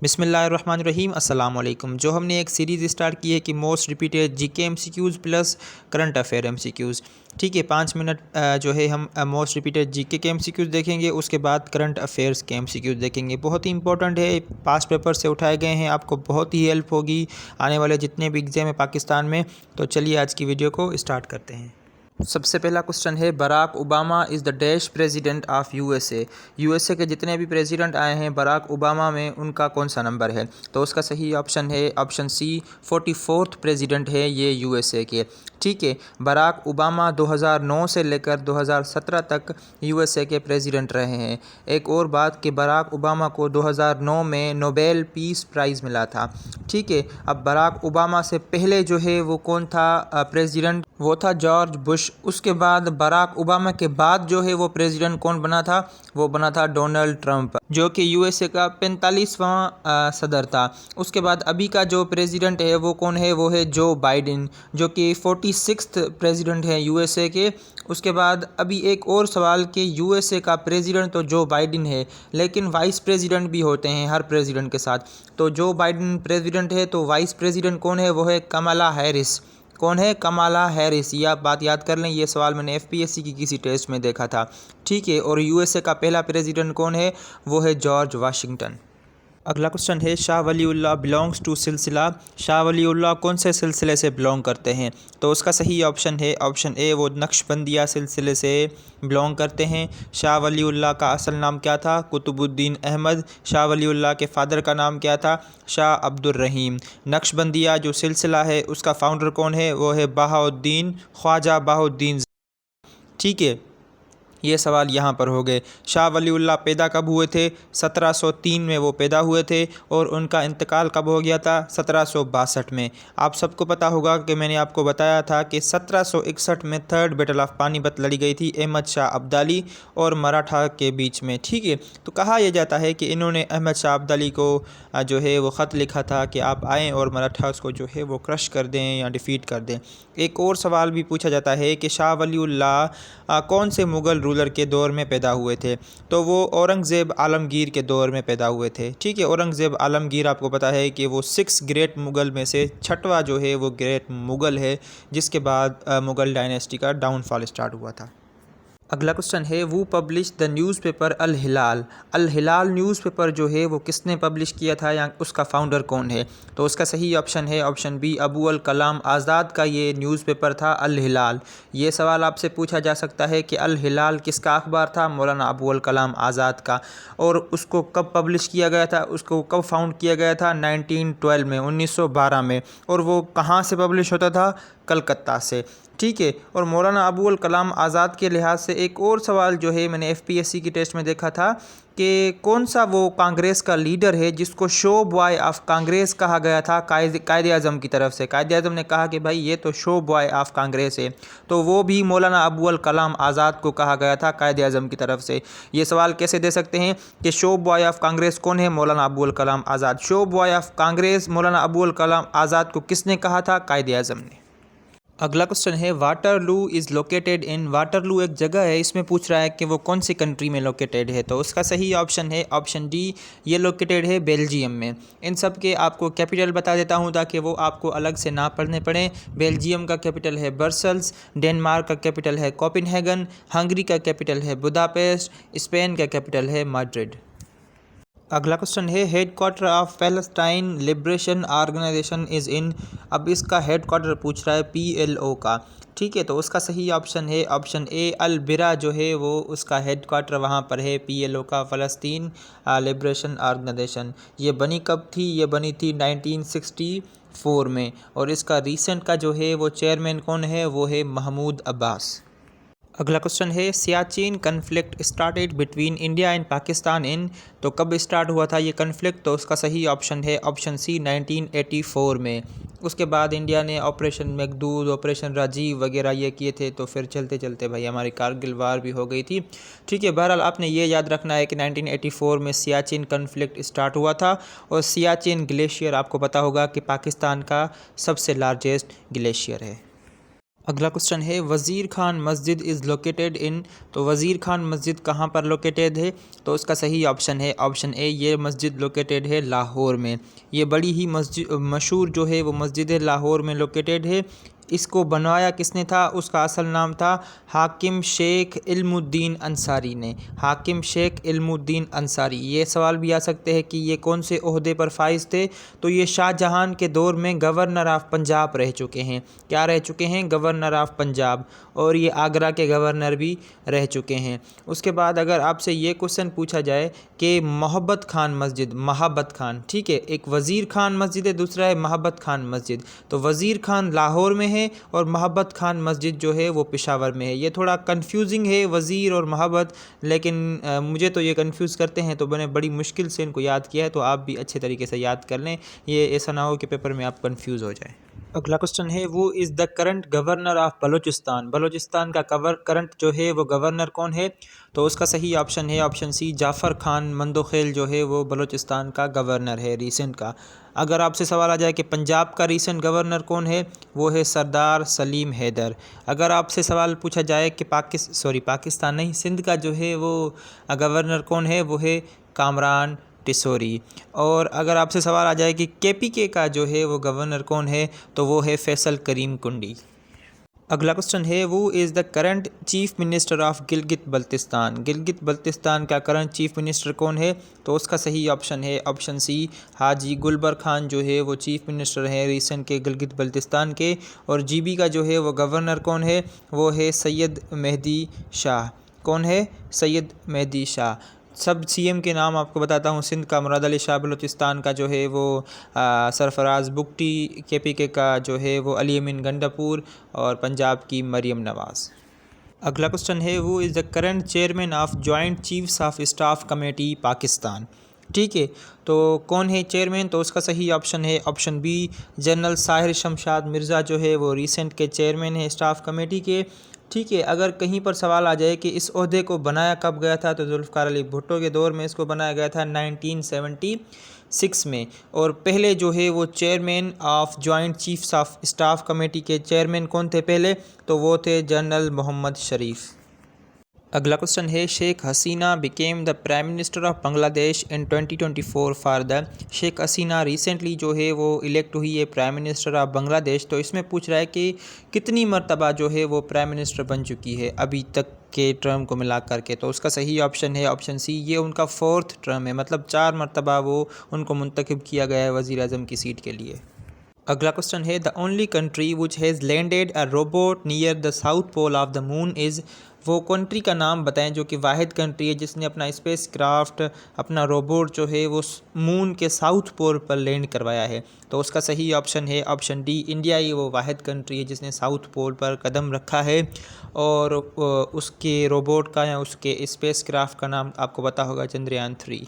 बिस्मिल्लाहिर्रहमानिर्रहीम अस्सलाम वालेकुम। जो हमने एक सीरीज़ स्टार्ट की है कि most repeated GK MCQs plus current affair MCQs. ठीक है, 5 मिनट जो है हम मोस्ट रिपीटेड जीके के एमसीक्यूज़ देखेंगे, उसके बाद करंट अफेयर्स के एमसीक्यूज़ देखेंगे। बहुत ही इंपॉर्टेंट है, पास्ट पेपर से उठाए गए हैं, आपको बहुत ही हेल्प होगी आने वाले जितने भी एग्ज़ाम है पाकिस्तान में। तो चलिए आज की वीडियो को स्टार्ट करते हैं। सबसे पहला क्वेश्चन है, Barack Obama is the dash president of USA. USA के जितने भी प्रेसिडेंट आए हैं बराक ओबामा में उनका कौन सा नंबर है? तो उसका सही ऑप्शन है ऑप्शन सी, 44th प्रेसिडेंट है ये यूएसए के। ठीक है, बराक ओबामा 2009 से लेकर 2017 तक यूएसए के प्रेसिडेंट रहे हैं। एक और बात कि बराक ओबामा को 2009 में नोबेल पीस प्राइज़ मिला था। ठीक है, अब बराक ओबामा से पहले जो है वो कौन था प्रेसिडेंट? वो था जॉर्ज बुश। उसके बाद बराक ओबामा के बाद जो है वो प्रेसिडेंट कौन बना था? वो बना था डोनाल्ड ट्रंप, जो कि यूएसए का 45वां सदर था। उसके बाद अभी का जो प्रेसिडेंट है वो कौन है? वो है जो बाइडेन, जो कि 46th प्रेसिडेंट है यूएसए के। उसके बाद अभी एक और सवाल कि यूएसए का प्रेसिडेंट तो जो बाइडेन है, लेकिन वाइस प्रेसिडेंट भी होते हैं हर प्रेसिडेंट के साथ। तो जो बाइडेन प्रेसिडेंट है तो वाइस प्रेसिडेंट कौन है? वो है कमला हैरिस। कौन है? कमला हैरिस। ये आप बात याद कर लें, ये सवाल मैंने एफपीएससी की किसी टेस्ट में देखा था। ठीक है, और यूएसए का पहला प्रेसिडेंट कौन है? वो है जॉर्ज वाशिंगटन। अगला क्वेश्चन है, शाह वलीउल्लाह बिलोंग्स टू सिलसिला। शाह वलीउल्लाह कौन से सिलसिले से बिलोंग करते हैं? तो उसका सही ऑप्शन है ऑप्शन ए, वो नक्शबंदिया सिलसिले से बिलोंग करते हैं। शाह वलीउल्लाह का असल नाम क्या था? कुतुबुद्दीन अहमद। शाह वलीउल्लाह के फादर का नाम क्या था? शाह अब्दुर रहीम। नक्शबंदिया जो सिलसिला है उसका फाउंडर कौन है? वो है बहाउद्दीन, ख्वाजा बहाउद्दीन। ठीक है, ये सवाल यहाँ पर हो गए। शाह वलीउल्लाह पैदा कब हुए थे? 1703 में वो पैदा हुए थे और उनका इंतकाल कब हो गया था? 1762 में। आप सबको पता होगा कि मैंने आपको बताया था कि 1761 में थर्ड बैटल ऑफ पानीपत लड़ी गई थी अहमद शाह अब्दाली और मराठा के बीच में। ठीक है, तो कहा यह जाता है कि इन्होंने अहमद शाह अब्दाली को जो है वो ख़त लिखा था कि आप आएँ और मराठा को जो है वो क्रश कर दें या डिफ़ीट कर दें। एक और सवाल भी पूछा जाता है कि शाह वलीउल्लाह कौन से मुग़ल रूलर के दौर में पैदा हुए थे? तो वो औरंगज़ेब आलमगीर के दौर में पैदा हुए थे। ठीक है, औरंगज़ेब आलमगीर आपको पता है कि वो 6 ग्रेट मुग़ल में से 6वां जो है वो ग्रेट मुग़ल है, जिसके बाद मुग़ल डायनेस्टी का डाउनफॉल स्टार्ट हुआ था। अगला क्वेश्चन है, वो publish the newspaper Al Hilal. Al Hilal newspaper जो है वो किसने पब्लिश किया था या उसका फाउंडर कौन है? तो उसका सही ऑप्शन है ऑप्शन बी, अबू अल कलाम आज़ाद का ये न्यूज़पेपर था अल हिलाल। ये सवाल आपसे पूछा जा सकता है कि अल हिलाल किसका अखबार था? मौलाना अबू अल कलाम आज़ाद का। और उसको कब पब्लिश किया गया था? उसको कब फाउंड किया गया था? 1912 में, 1912 में। और वो कहाँ से पब्लिश होता था? कलकत्ता से। ठीक है, और मौलाना अबू अल कलाम आज़ाद के लिहाज से एक और सवाल जो है मैंने एफपीएससी की टेस्ट में देखा था कि कौन सा वो कांग्रेस का लीडर है जिसको शो बॉय ऑफ कांग्रेस कहा गया था कायदे आज़म की तरफ से। कायदे आज़म ने कहा कि भाई ये तो शो बॉय ऑफ कांग्रेस है, तो वो भी मौलाना अबू अल कलाम आज़ाद को कहा गया था कायदे आज़म की तरफ से। ये सवाल कैसे दे सकते हैं कि शो बॉय ऑफ कांग्रेस कौन है? मौलाना अबू अल Kalam Azad. Show boy of Congress मौलाना अबू अल कलाम आज़ाद को किसने कहा था? कायदे आज़म ने। अगला क्वेश्चन है, Waterloo is located in. Waterloo एक जगह है, इसमें पूछ रहा है कि वो कौन सी कंट्री में लोकेटेड है। तो उसका सही ऑप्शन है ऑप्शन डी, ये लोकेटेड है बेल्जियम में। इन सब के आपको कैपिटल बता देता हूँ ताकि वो आपको अलग से ना पढ़ने पड़े। बेल्जियम का कैपिटल है ब्रसल्स, डेनमार्क का कैपिटल है कोपेनहेगन, हंगरी का कैपिटल है बुदापेस्ट, स्पेन का कैपिटल है मैड्रिड। अगला क्वेश्चन है, headquarter of Palestine liberation organisation is in. अब इसका हेड क्वार्टर पूछ रहा है पीएलओ का। ठीक है, तो उसका सही ऑप्शन है ऑप्शन ए, अल बिरा जो है वो उसका हेड क्वार्टर वहाँ पर है पीएलओ का, फ़लस्तीन लिबरेशन ऑर्गेनाइजेशन। ये बनी कब थी? ये बनी थी 1964 में। और इसका रीसेंट का जो है वो चेयरमैन कौन है? वो है महमूद अब्बास। अगला क्वेश्चन है, Siachen conflict started between India and Pakistan in. तो कब स्टार्ट हुआ था ये कन्फ्लिक्ट? तो उसका सही ऑप्शन है ऑप्शन सी, 1984 में। उसके बाद इंडिया ने ऑपरेशन मेघदूत, ऑपरेशन राजीव वगैरह ये किए थे, तो फिर चलते चलते भाई हमारी कारगिल वार भी हो गई थी। ठीक है, बहरहाल आपने ये याद रखना है कि 1984 में सियाचिन कन्फ्लिक्ट स्टार्ट हुआ था। और सियाचिन ग्लेशियर आपको पता होगा कि पाकिस्तान का सबसे लार्जेस्ट ग्लेशियर है। अगला क्वेश्चन है वज़ीर खान मस्जिद इज़ लोकेटेड इन। तो वज़ीर खान मस्जिद कहाँ पर लोकेटेड है? तो उसका सही ऑप्शन है ऑप्शन ए, ये मस्जिद लोकेटेड है लाहौर में। ये बड़ी ही मस्जिद मशहूर जो है वो मस्जिद है, लाहौर में लोकेटेड है। इसको बनवाया किसने था? उसका असल नाम था हाकिम शेख इल्मुद्दीन अंसारी ने। हाकिम शेख इल्मुद्दीन अंसारी। ये सवाल भी आ सकते हैं कि ये कौन से ओहदे पर फाइज थे? तो ये शाहजहां के दौर में गवर्नर ऑफ पंजाब रह चुके हैं। क्या रह चुके हैं? Governor of Punjab. और ये आगरा के गवर्नर भी रह चुके हैं। उसके बाद अगर आपसे ये क्वेश्चन पूछा जाए कि मोहब्बत खान मस्जिद, महाबत खान, ठीक है, एक वज़ीर खान मस्जिद है, दूसरा है महाबत खान मस्जिद। तो वज़ीर खान लाहौर में है और महाबत खान मस्जिद जो है वो पेशावर में है। ये थोड़ा कंफ्यूजिंग है वज़ीर और महाबत, लेकिन मुझे तो ये कंफ्यूज करते हैं, तो मैंने बड़ी मुश्किल से इनको याद किया है। तो आप भी अच्छे तरीके से याद कर लें, ये ऐसा ना हो कि पेपर में आप कंफ्यूज हो जाए। अगला क्वेश्चन है वो is the current governor of Balochistan. Balochistan का करंट जो है वो गवर्नर कौन है? तो उसका सही ऑप्शन है ऑप्शन सी, जाफ़र खान मंदोखेल जो है वो बलूचिस्तान का गवर्नर है रिसेंट का। अगर आपसे सवाल आ जाए कि पंजाब का रिसेंट गवर्नर कौन है? वो है सरदार सलीम हैदर। अगर आपसे सवाल पूछा जाए कि पाकिस्तान नहीं, सिंध का जो है वो गवर्नर कौन है? वो है कामरान टिसोरी। और अगर आपसे सवाल आ जाए कि केपीके का जो है वो गवर्नर कौन है? तो वो है फैसल करीम कुंडी। अगला क्वेश्चन है वो is the current chief minister of Gilgit Baltistan. Gilgit Baltistan का करंट चीफ मिनिस्टर कौन है? तो उसका सही ऑप्शन है ऑप्शन सी, हाजी गुलबर खान जो है वो चीफ मिनिस्टर हैं रिसेंट के गिलगित बल्तिस्तान के। और जीबी का जो है वो गवर्नर कौन है? वो है सैयद मेहदी शाह। कौन है? सैयद मेहदी शाह। सब सीएम के नाम आपको बताता हूँ। सिंध का मुराद अली शाह, बलूचिस्तान का जो है वो सरफराज बुगटी, केपीके का जो है वो अली अमीन गंडापुर, और पंजाब की मरियम नवाज़। अगला क्वेश्चन है वो is the current chairman of joint chiefs of staff committee Pakistan. ठीक है, तो कौन है चेयरमैन? तो उसका सही ऑप्शन है option B, general Sahir Shamshad Mirza जो है वो रिसेंट के चेयरमैन है स्टाफ कमेटी के। ठीक है, अगर कहीं पर सवाल आ जाए कि इस ओहदे को बनाया कब गया था, तो जुल्फ़िकार अली भुट्टो के दौर में इसको बनाया गया था 1976 में। और पहले जो है वो chairman of joint chiefs of staff committee के चेयरमैन कौन थे पहले? तो वो थे जनरल मोहम्मद शरीफ। अगला क्वेश्चन है Sheikh Hasina became the prime minister of Bangladesh in 2024 for the. Sheikh Hasina recently जो है वो इलेक्ट हुई है प्राइम मिनिस्टर ऑफ बांग्लादेश। तो इसमें पूछ रहा है कि कितनी मरतबा जो है वो प्राइम मिनिस्टर बन चुकी है अभी तक के टर्म को मिला करके। तो उसका सही ऑप्शन है ऑप्शन सी, ये उनका 4th टर्म है, मतलब 4 मरतबा वो उनको मुंतखब किया गया है वज़ीर आज़म की सीट के लिए। अगला क्वेश्चन है the only country which has landed a robot near the south pole of the moon is. वो कंट्री का नाम बताएं जो कि वाहिद कंट्री है जिसने अपना स्पेस क्राफ्ट, अपना रोबोट जो है वो मून के साउथ पोल पर लैंड करवाया है। तो उसका सही ऑप्शन है ऑप्शन डी, इंडिया ही वो वाहिद कंट्री है जिसने साउथ पोल पर कदम रखा है। और उसके रोबोट का या उसके स्पेस क्राफ्ट का नाम आपको पता होगा, चंद्रयान 3।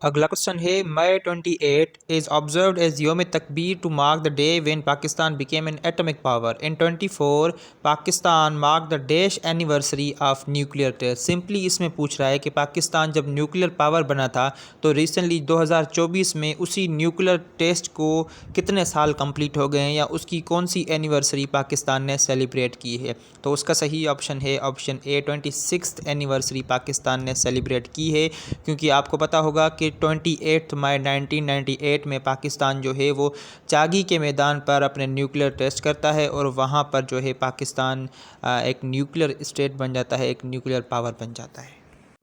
अगला क्वेश्चन है मई 28 is observed as Youm Takbir to mark the day when Pakistan became an atomic power. In 24 Pakistan mark the dash anniversary of nuclear test. Simply इसमें पूछ रहा है कि पाकिस्तान जब न्यूक्लियर पावर बना था तो रिसेंटली 2024 में उसी न्यूक्लियर टेस्ट को कितने साल कंप्लीट हो गए हैं, या उसकी कौन सी एनिवर्सरी पाकिस्तान ने सेलिब्रेट की है? तो उसका सही ऑप्शन है option A, 26th anniversary Pakistan ने सेलिब्रेट की है। क्योंकि आपको पता होगा कि 28 मई 1998 में पाकिस्तान जो है वो चागी के मैदान पर अपने न्यूक्लियर टेस्ट करता है और वहाँ पर जो है पाकिस्तान एक न्यूक्लियर स्टेट बन जाता है, एक न्यूक्लियर पावर बन जाता है।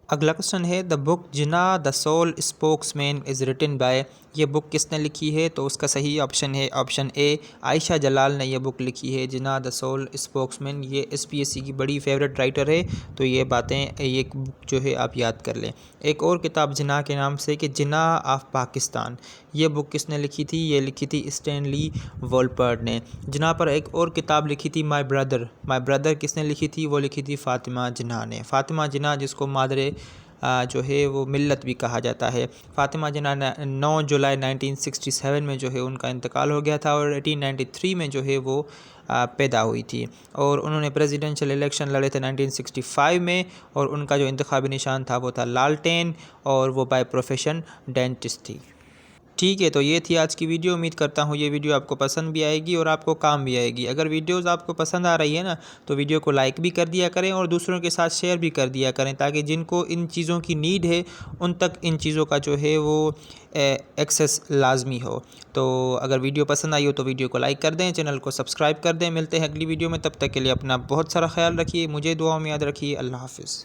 अगला क्वेश्चन है the book Jinnah the sole spokesman is written by. ये बुक किसने लिखी है? तो उसका सही ऑप्शन है ऑप्शन ए, आयशा जलाल ने यह बुक लिखी है जिना द सोल स्पोक्समैन। ये SPSC की बड़ी फेवरेट राइटर है, तो ये बातें ये बुक जो है आप याद कर लें। एक और किताब जिना के नाम से कि जिना ऑफ पाकिस्तान, ये बुक किसने लिखी थी? ये लिखी थी स्टैनली वोल्पर्ट ने। जिना पर एक और किताब लिखी थी माय ब्रदर किसने लिखी थी? वो लिखी थी फ़ातिमा जिन्ना ने। फ़ातिमा जिन्ना जिसको मादरे जो है वो मिल्लत भी कहा जाता है। फ़ातिमा जिन्ना 9 जुलाई 1967 में जो है उनका इंतकाल हो गया था और 1893 में जो है वो पैदा हुई थी। और उन्होंने प्रेसिडेंशियल इलेक्शन लड़े थे 1965 में, और उनका जो इंतखाबी निशान था वो था लालटेन, और वो बाय प्रोफेशन डेंटिस्ट थी। ठीक है, तो ये थी आज की वीडियो। उम्मीद करता हूँ ये वीडियो आपको पसंद भी आएगी और आपको काम भी आएगी। अगर वीडियोज़ आपको पसंद आ रही है ना, तो वीडियो को लाइक भी कर दिया करें और दूसरों के साथ शेयर भी कर दिया करें, ताकि जिनको इन चीज़ों की नीड है उन तक इन चीज़ों का जो है वो एक्सेस लाजमी हो। तो अगर वीडियो पसंद आई हो तो वीडियो को लाइक कर दें, चैनल को सब्सक्राइब कर दें। मिलते हैं अगली वीडियो में, तब तक के लिए अपना बहुत सारा ख्याल रखिए, मुझे दुआ में याद रखिए। अल्लाह हाफ़िज़।